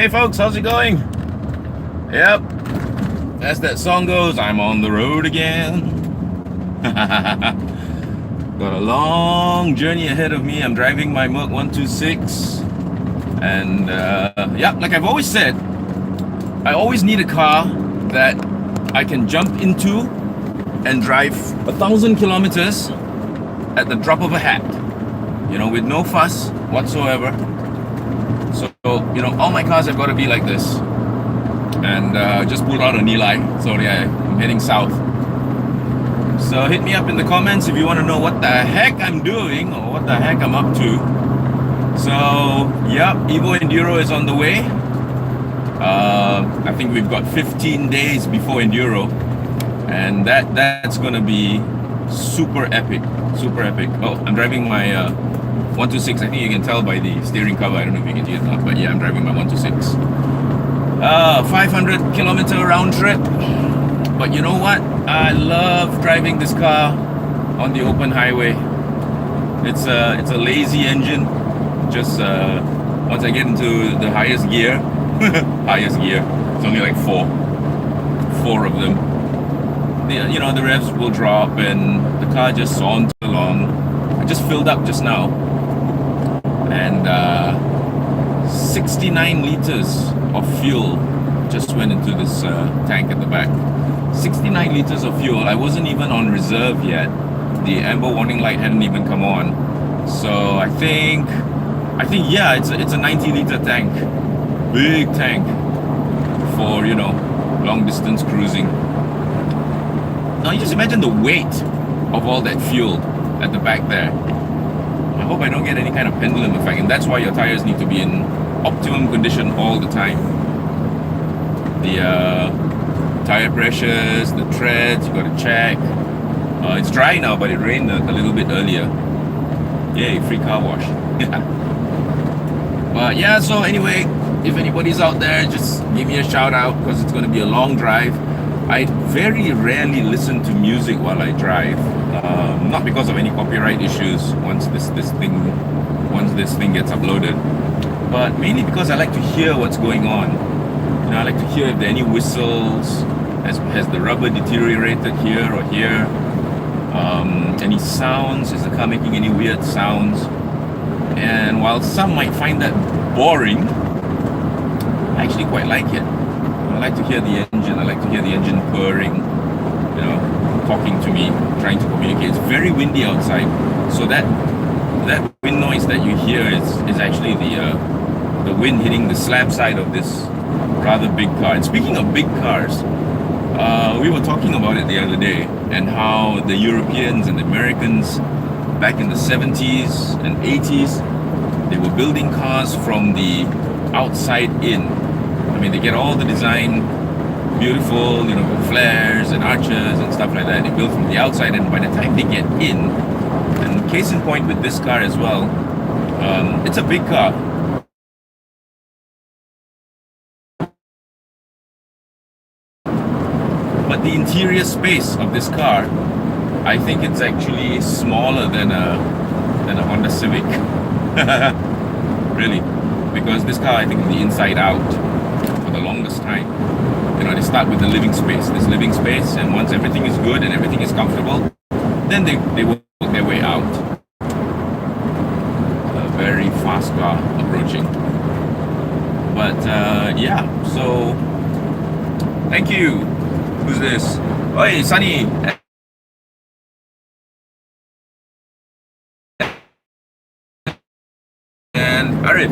Hey folks, how's it going? Yep, as that song goes, I'm on the road again. Got a long journey ahead of me. I'm driving my Merc 126. And yeah, like I've always said, I always need a car that I can jump into and drive 1,000 kilometers at the drop of a hat. You know, with no fuss whatsoever. So, you know, all my cars have got to be like this. And just pulled out a Nilai. So yeah, I'm heading south. So hit me up in the comments if you want to know what the heck I'm doing or what the heck I'm up to. So, yeah, Evo Enduro is on the way. I think we've got 15 days before Enduro. And that's going to be super epic. Super epic. Oh, I'm driving my 126. I think you can tell by the steering cover. I don't know if you can hear it now, but yeah, I'm driving my 126. 500 kilometer round trip. But you know what? I love driving this car on the open highway. It's a lazy engine. Just once I get into the highest gear, it's only like four of them. You know, the revs will drop and the car just saunters along. I just filled up just now, and 69 liters of fuel just went into this tank at the back. 69 liters of fuel. I wasn't even on reserve yet. The amber warning light hadn't even come on. So I think yeah, it's a 90 liter tank, big tank for, you know, long distance cruising. Now you just imagine the weight of all that fuel at the back there. I hope I don't get any kind of pendulum effect, and that's why your tires need to be in optimum condition all the time. The tire pressures, the treads, you got to check. It's dry now, but it rained a little bit earlier. Yay, free car wash. But yeah, so anyway, if anybody's out there, just give me a shout out, because it's going to be a long drive. I very rarely listen to music while I drive, not because of any copyright issues once this thing gets uploaded, but mainly because I like to hear what's going on. You know, I like to hear if there are any whistles, has the rubber deteriorated here or here, any sounds, is the car making any weird sounds. And while some might find that boring, I actually quite like it. I like to hear the engine. I like to hear the engine purring, you know, talking to me, trying to communicate. It's very windy outside, so that wind noise that you hear is actually the wind hitting the slab side of this rather big car. And speaking of big cars, we were talking about it the other day, and how the Europeans and the Americans back in the 70s and 80s, they were building cars from the outside in. I mean, they get all the design beautiful, you know, with flares and arches and stuff like that. They build from the outside, and by the time they get in, and case in point with this car as well, it's a big car. But the interior space of this car, I think it's actually smaller than a Honda Civic. Really, because this car, I think, is the inside out for the longest time. You know, they start with the living space, and once everything is good and everything is comfortable, then they work their way out. A very fast car approaching. But yeah, so thank you. Who's this? Oi, Sunny. And Arif.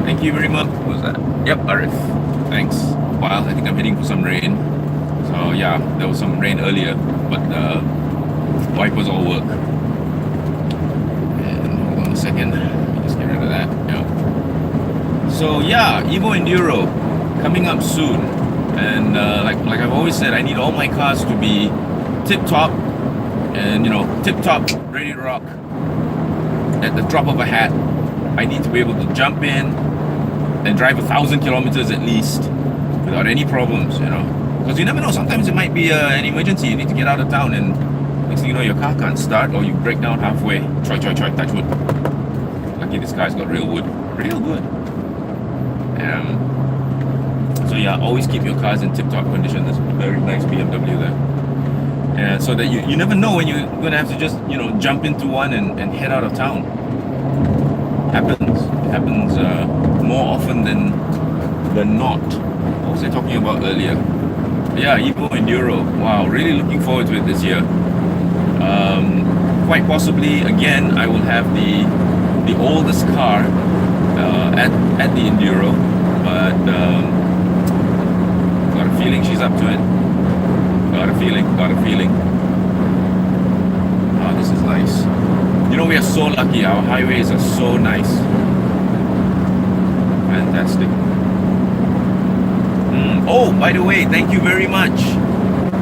Thank you very much. What was that? Yep, Arif. Thanks. Well, I think I'm heading for some rain. So yeah, there was some rain earlier, but the wipers all work. And hold on a second. Let me just get rid of that. Yeah. So yeah, Evo Enduro coming up soon. And like I've always said, I need all my cars to be tip-top, and, you know, tip-top, ready to rock at the drop of a hat. I need to be able to jump in and drive 1,000 kilometers at least without any problems, you know, because you never know. Sometimes it might be an emergency. You need to get out of town, and next thing you know, your car can't start, or you break down halfway. Choi, touch wood. Lucky this guy's got real wood. So yeah, always keep your cars in tip-top condition. There's a very nice BMW there. And so that you never know when you're gonna have to just, you know, jump into one and head out of town. Happens. It happens more often than not. What was I talking about earlier? Yeah, Evo Enduro. Wow, really looking forward to it this year. Quite possibly, again, I will have the oldest car at the Enduro, but got a feeling she's up to it. Got a feeling. Oh, this is nice. You know, we are so lucky. Our highways are so nice. Fantastic. Oh, by the way, thank you very much.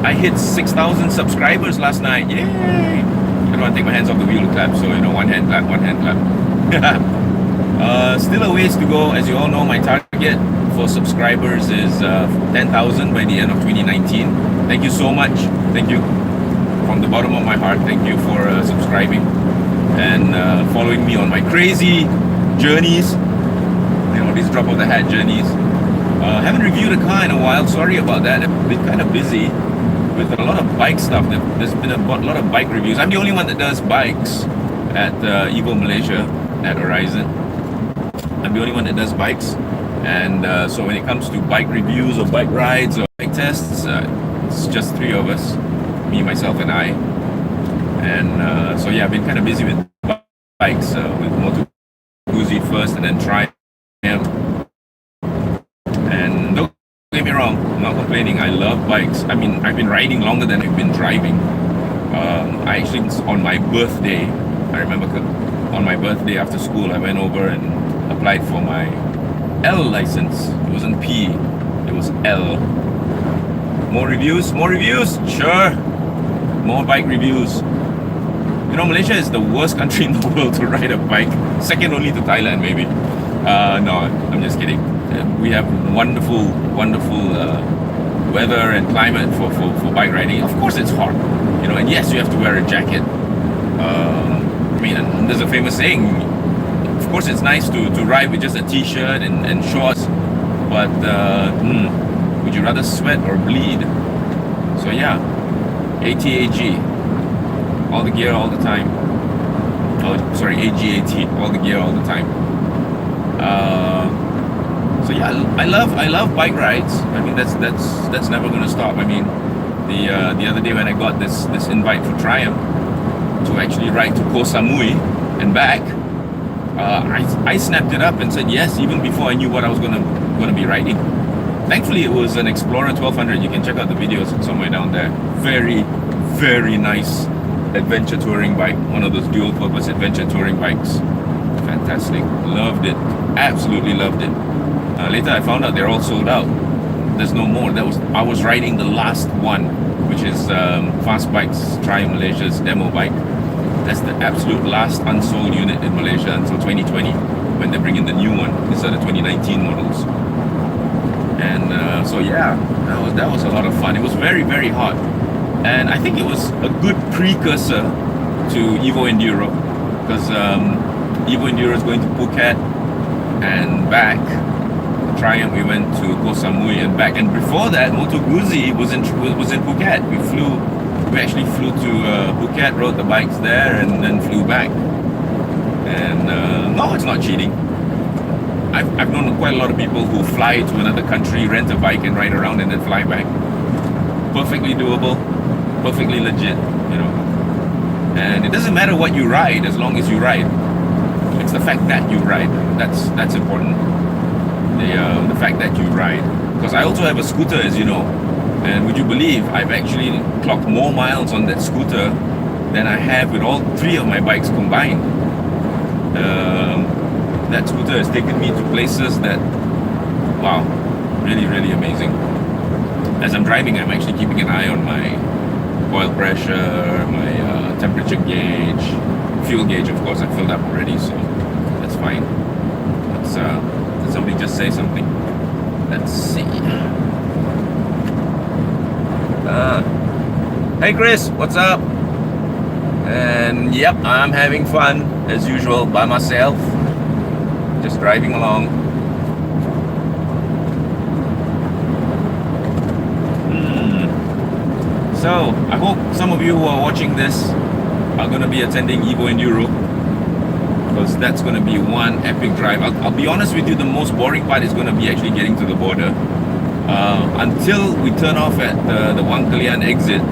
I hit 6,000 subscribers last night. Yay! I don't want to take my hands off the wheel to clap, so, you know, one hand clap. Still a ways to go. As you all know, my target for subscribers is 10,000 by the end of 2019. Thank you so much. Thank you from the bottom of my heart. Thank you for subscribing and following me on my crazy journeys. You know, these drop of the hat journeys. Haven't reviewed a car in a while. Sorry about that. I've been kind of busy with a lot of bike stuff. There's been a lot of bike reviews. I'm the only one that does bikes at Evo Malaysia at Horizon. I'm the only one that does bikes, and so when it comes to bike reviews or bike rides or bike tests, it's just three of us, me, myself, and I. And so yeah, I've been kind of busy with bikes, with Moto Guzzi first, and then Triumph. And don't get me wrong, I'm not complaining. I love bikes. I mean, I've been riding longer than I've been driving. I actually, on my birthday, I remember on my birthday after school, I went over and applied for my L license. It wasn't P, it was L. More reviews? Sure. More bike reviews. You know, Malaysia is the worst country in the world to ride a bike. Second only to Thailand, maybe. No, I'm just kidding. We have wonderful weather and climate for bike riding. Of course it's hot, you know, and yes, you have to wear a jacket. I mean, and there's a famous saying, of course it's nice to ride with just a t-shirt and shorts, but would you rather sweat or bleed? So yeah, ATAG, all the gear all the time. Oh, sorry, AGAT, all the gear all the time. So yeah, I love bike rides. I mean, that's never gonna stop. I mean, the other day when I got this invite for Triumph to actually ride to Koh Samui and back, I snapped it up and said yes, even before I knew what I was gonna be riding. Thankfully, it was an Explorer 1200. You can check out the videos somewhere down there. Very, very nice adventure touring bike. One of those dual-purpose adventure touring bikes. Fantastic. Loved it. Absolutely loved it. Later, I found out they're all sold out. There's no more. I was riding the last one, which is Fast Bikes Triumph Malaysia's demo bike. That's the absolute last unsold unit in Malaysia until 2020, when they bring in the new one. These are the 2019 models. And so yeah, that was a lot of fun. It was very, very hot, and I think it was a good precursor to Evo Enduro, because Evo Enduro is going to Phuket and back. Triumph, we went to Koh Samui and back, and before that, Moto Guzzi was in Phuket. We actually flew to Phuket, rode the bikes there, and then flew back. And no, it's not cheating. I've known quite a lot of people who fly to another country, rent a bike and ride around and then fly back. Perfectly doable, perfectly legit, you know. And it doesn't matter what you ride as long as you ride. It's the fact that you ride. That's important. The fact that you ride. Because I also have a scooter, as you know. And would you believe I've actually clocked more miles on that scooter than I have with all three of my bikes combined. That scooter has taken me to places that, wow, really, really amazing. As I'm driving, I'm actually keeping an eye on my oil pressure, my temperature gauge, fuel gauge, of course, I filled up already, so that's fine. Did somebody just say something? Let's see. Hey Chris, what's up? And yep, I'm having fun as usual by myself, just driving along. So I hope some of you who are watching this are going to be attending Evo Enduro, because that's going to be one epic drive. I'll be honest with you, the most boring part is going to be actually getting to the border. Until we turn off at the Wang Kelian exit,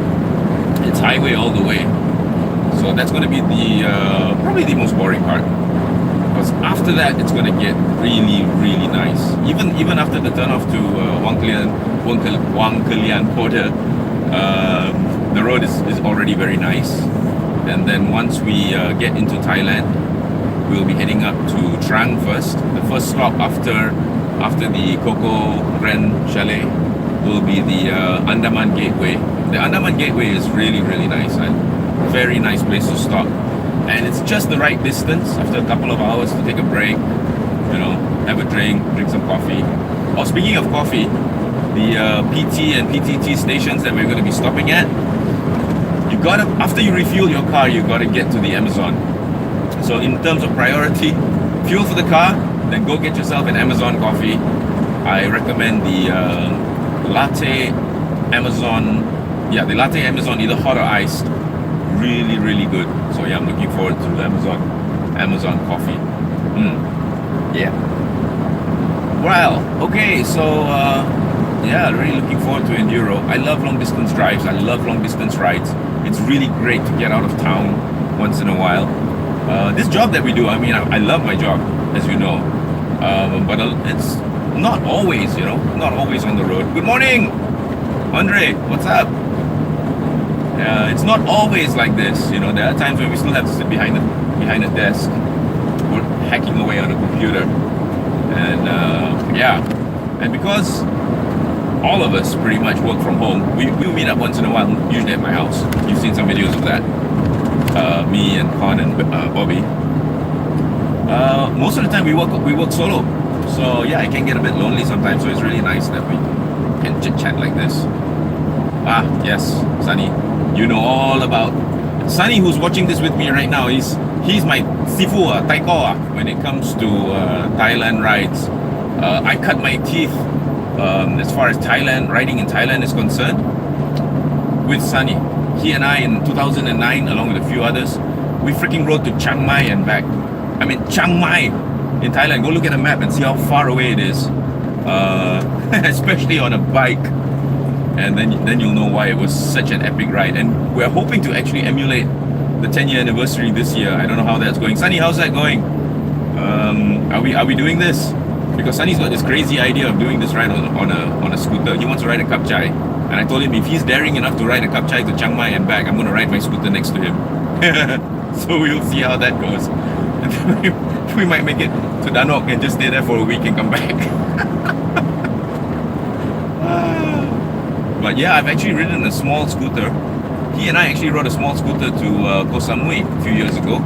it's highway all the way. So that's going to be the probably the most boring part. Because after that, it's going to get really, really nice. Even after the turn off to Wang Kelian border, the road is already very nice. And then once we get into Thailand, we'll be heading up to Trang first. The first stop after the Coco Grand Chalet will be the Andaman Gateway. The Andaman Gateway is really, really nice. Very nice place to stop. And it's just the right distance after a couple of hours to take a break, have a drink some coffee. Oh, speaking of coffee, the PT and PTT stations that we're going to be stopping at, after you refuel your car, you gotta get to the Amazon. So in terms of priority, fuel for the car, then go get yourself an Amazon coffee. I recommend the latte Amazon, the latte Amazon, either hot or iced. Really, really good. So yeah, I'm looking forward to the Amazon coffee. Yeah. Well, okay, so really looking forward to Enduro. I love long distance drives. I love long distance rides. It's really great to get out of town once in a while. This job that we do, I love my job, as you know. But it's not always, not always on the road. Good morning, Andre, what's up? It's not always like this, there are times when we still have to sit behind a desk or hacking away on a computer. And and because all of us pretty much work from home, we meet up once in a while, usually at my house. You've seen some videos of that. Me and Con and Bobby. Most of the time we work solo. So yeah, it can get a bit lonely sometimes, so it's really nice that we can chit chat like this. Yes, Sunny. You know all about Sunny, who's watching this with me right now. He's my sifu, taiko, when it comes to Thailand rides. I cut my teeth as far as riding in Thailand is concerned with Sunny. He and I in 2009, along with a few others, we freaking rode to Chiang Mai and back. Chiang Mai in Thailand. Go look at the map and see how far away it is, especially on a bike. And then you'll know why it was such an epic ride. And we're hoping to actually emulate the 10-year anniversary this year. I don't know how that's going. Sunny, how's that going? Are we doing this? Because Sunny's got this crazy idea of doing this ride on a scooter. He wants to ride a Kapchai. And I told him if he's daring enough to ride a Kapchai to Chiang Mai and back, I'm going to ride my scooter next to him. So we'll see how that goes. We might make it to Danok and just stay there for a week and come back. But yeah, I've actually ridden a small scooter. He and I actually rode a small scooter to Koh Samui a few years ago.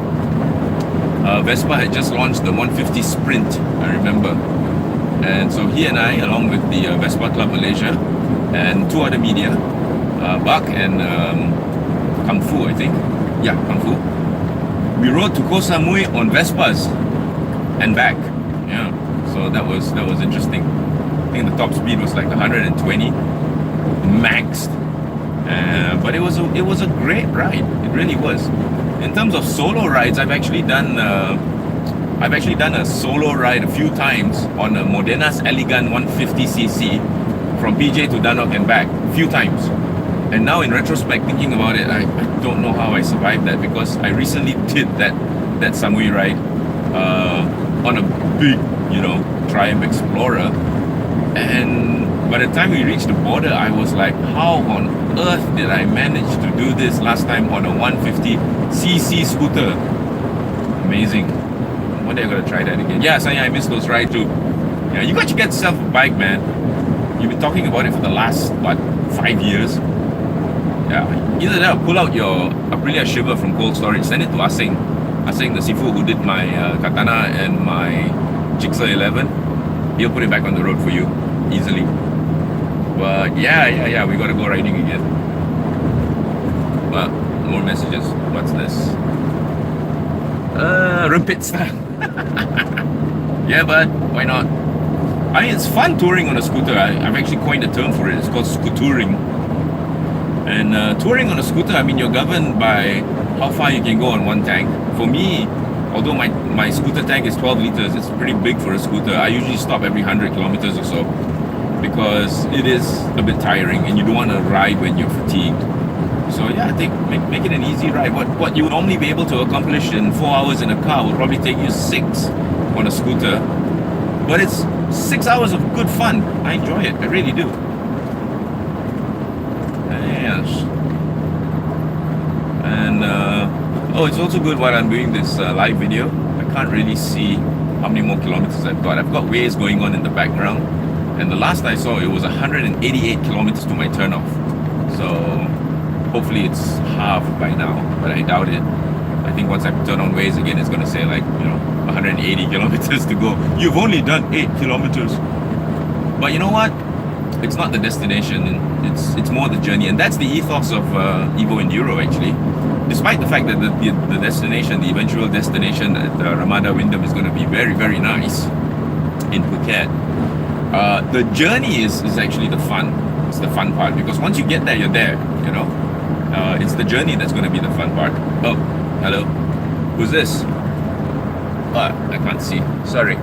Vespa had just launched the 150 Sprint, I remember. And so he and I, along with the Vespa Club Malaysia and two other media, Bak and Kung Fu, I think. Yeah, Kung Fu. We rode to Koh Samui on Vespas and back. Yeah, so that was interesting. I think the top speed was like 120 maxed, but it was a great ride. It really was. In terms of solo rides, I've actually done a solo ride a few times on a Modenas Elegant 150cc from PJ to Danok and back a few times. And now in retrospect, thinking about it, I don't know how I survived that, because I recently did that Samui ride on a big, Triumph Explorer. And by the time we reached the border, I was like, how on earth did I manage to do this last time on a 150cc scooter? Amazing. One day I'm gonna try that again. Yeah, Sanya, I missed those rides too. Yeah, you got to get yourself a bike, man. You've been talking about it for the last, 5 years? Yeah, either that or pull out your Aprilia Shiver from cold storage, send it to Aseng, the sifu who did my Katana and my Jigsaw 11. He'll put it back on the road for you easily. But yeah, we gotta go riding again. Well, more messages. What's this? Rumpit style. Yeah, but why not? It's fun touring on a scooter. I've actually coined a term for it. It's called scootouring. And touring on a scooter, I mean, you're governed by how far you can go on one tank. For me, although my scooter tank is 12 liters, it's pretty big for a scooter. I usually stop every 100 kilometers or so because it is a bit tiring and you don't want to ride when you're fatigued. So yeah, I think make it an easy ride. What you would normally be able to accomplish in 4 hours in a car will probably take you 6 on a scooter. But it's 6 hours of good fun. I enjoy it. I really do. Yes. And oh, it's also good while I'm doing this live video. I can't really see how many more kilometers I've got. I've got waves going on in the background. And the last I saw, it was 188 kilometers to my turnoff. So hopefully it's half by now, but I doubt it. I think once I turn on Waze again, it's going to say like, 180 kilometers to go. You've only done 8 kilometers. But you know what? It's not the destination. It's more the journey. And that's the ethos of Evo Enduro, actually. Despite the fact that the destination, the eventual destination at Ramada Wyndham is going to be very, very nice in Phuket. The journey is actually the fun. It's the fun part, because once you get there, you're there, it's the journey that's going to be the fun part. Oh, hello. Who's this? I can't see. Sorry.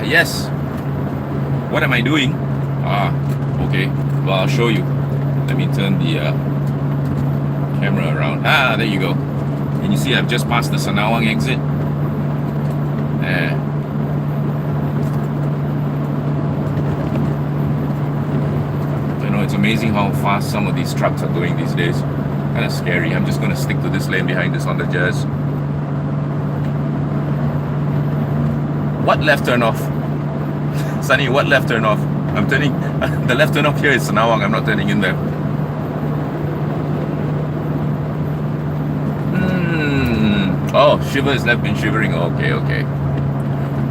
Yes. What am I doing? Okay. Well, I'll show you. Let me turn the camera around. There you go. And you see I've just passed the Senawang exit. It's amazing how fast some of these trucks are going these days. Kind of scary. I'm just going to stick to this lane behind this on the Jazz. What left turn off? Sunny, what left turn off? I'm turning... the left turn off here is Senawang. I'm not turning in there. Oh, Shiva is left been shivering. Okay.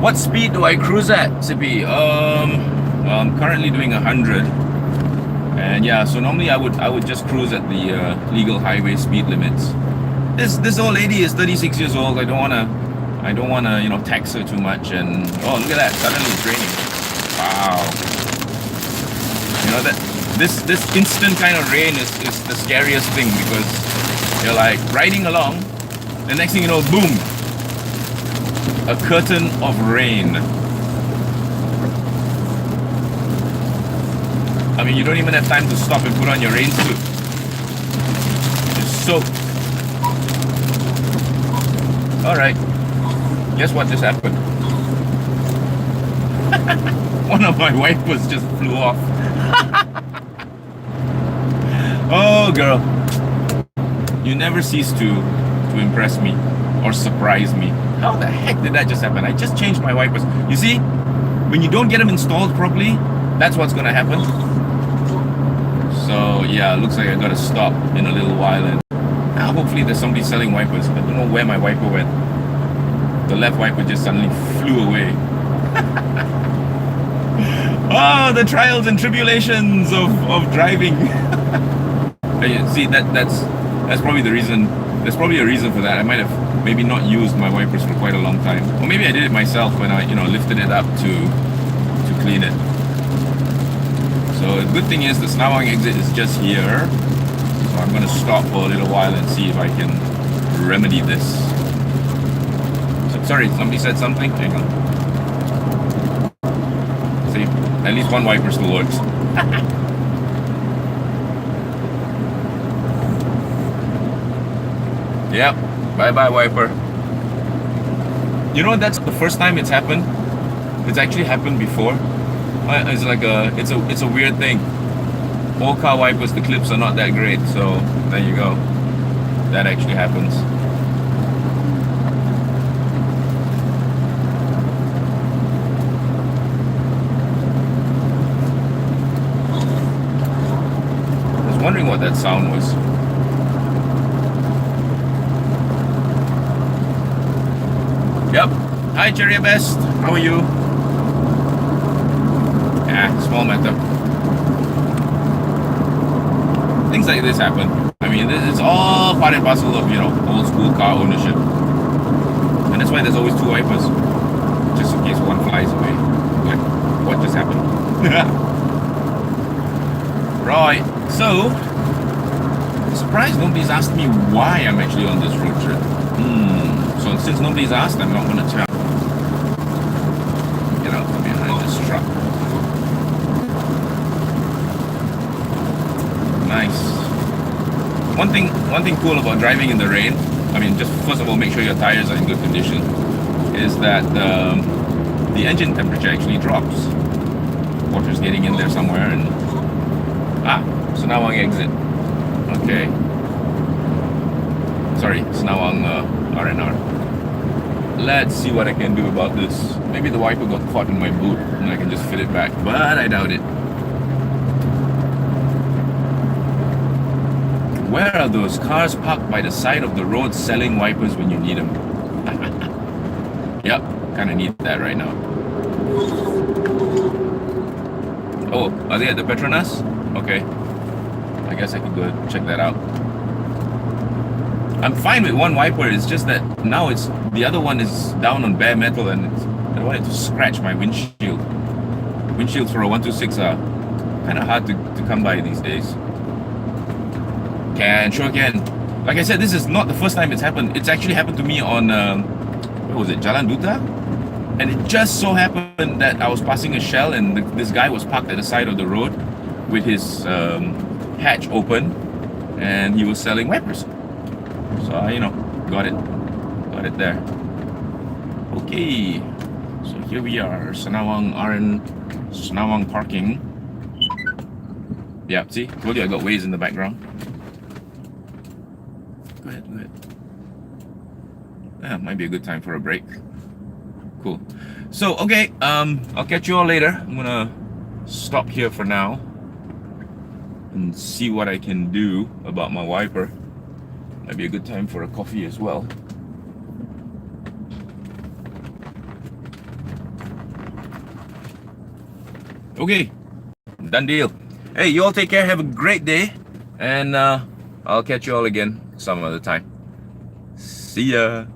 What speed do I cruise at, Sippy? Well, I'm currently doing 100. And yeah, so normally I would just cruise at the legal highway speed limits. This old lady is 36 years old. I don't wanna tax her too much. And oh, look at that! Suddenly it's raining. Wow. That this instant kind of rain is the scariest thing, because you're like riding along, the next thing you know, boom, a curtain of rain. I mean, you don't even have time to stop and put on your rain suit. You're soaked. Alright. Guess what just happened? One of my wipers just flew off. Oh, girl. You never cease to impress me or surprise me. How the heck did that just happen? I just changed my wipers. You see, when you don't get them installed properly, that's what's gonna happen. So yeah, it looks like I gotta stop in a little while, and hopefully there's somebody selling wipers. I don't know where my wiper went. The left wiper just suddenly flew away. Oh, the trials and tribulations of driving. See, that's probably the reason. There's probably a reason for that. I might have maybe not used my wipers for quite a long time, or maybe I did it myself when I lifted it up to clean it. So the good thing is the Senawang exit is just here. So I'm going to stop for a little while and see if I can remedy this. So, sorry, somebody said something? Hang on. See, at least one wiper still works. Yep, bye-bye wiper. That's the first time it's happened. It's actually happened before. It's like it's a weird thing. All car wipers, the clips are not that great, so there you go. That actually happens. I was wondering what that sound was. Yep. Hi, Cherry Best. How are you? Small matter. Things like this happen. I mean, it's all part and parcel of old school car ownership, and that's why there's always two wipers, just in case one flies away. Like what just happened. Right. So surprised nobody's asked me why I'm actually on this road trip. So since nobody's asked, I'm not going to tell. Get out from behind this truck. Nice. One thing cool about driving in the rain, I mean, just first of all, make sure your tires are in good condition, is that the engine temperature actually drops. Water's getting in there somewhere, and Senawang exit. Okay. Sorry, Senawang R&R. Let's see what I can do about this. Maybe the wiper got caught in my boot and I can just fit it back, but I doubt it. Where are those cars parked by the side of the road selling wipers when you need them? Yep, kind of need that right now. Oh, are they at the Petronas? Okay. I guess I could go check that out. I'm fine with one wiper, it's just that now the other one is down on bare metal and I don't want it to scratch my windshield. Windshields for a 126 are kind of hard to come by these days. Sure can. Like I said, this is not the first time it's happened. It's actually happened to me on, what was it, Jalan Duta? And it just so happened that I was passing a Shell and this guy was parked at the side of the road with his hatch open and he was selling wipers. So I, got it there. Okay, so here we are, Senawang Senawang parking. Yeah, see, told you I got Waze in the background. Go ahead. Yeah, might be a good time for a break. Cool. So, okay, I'll catch you all later. I'm gonna stop here for now and see what I can do about my wiper. Might be a good time for a coffee as well. Okay, done deal. Hey, you all take care, have a great day, and I'll catch you all again some other time. See ya.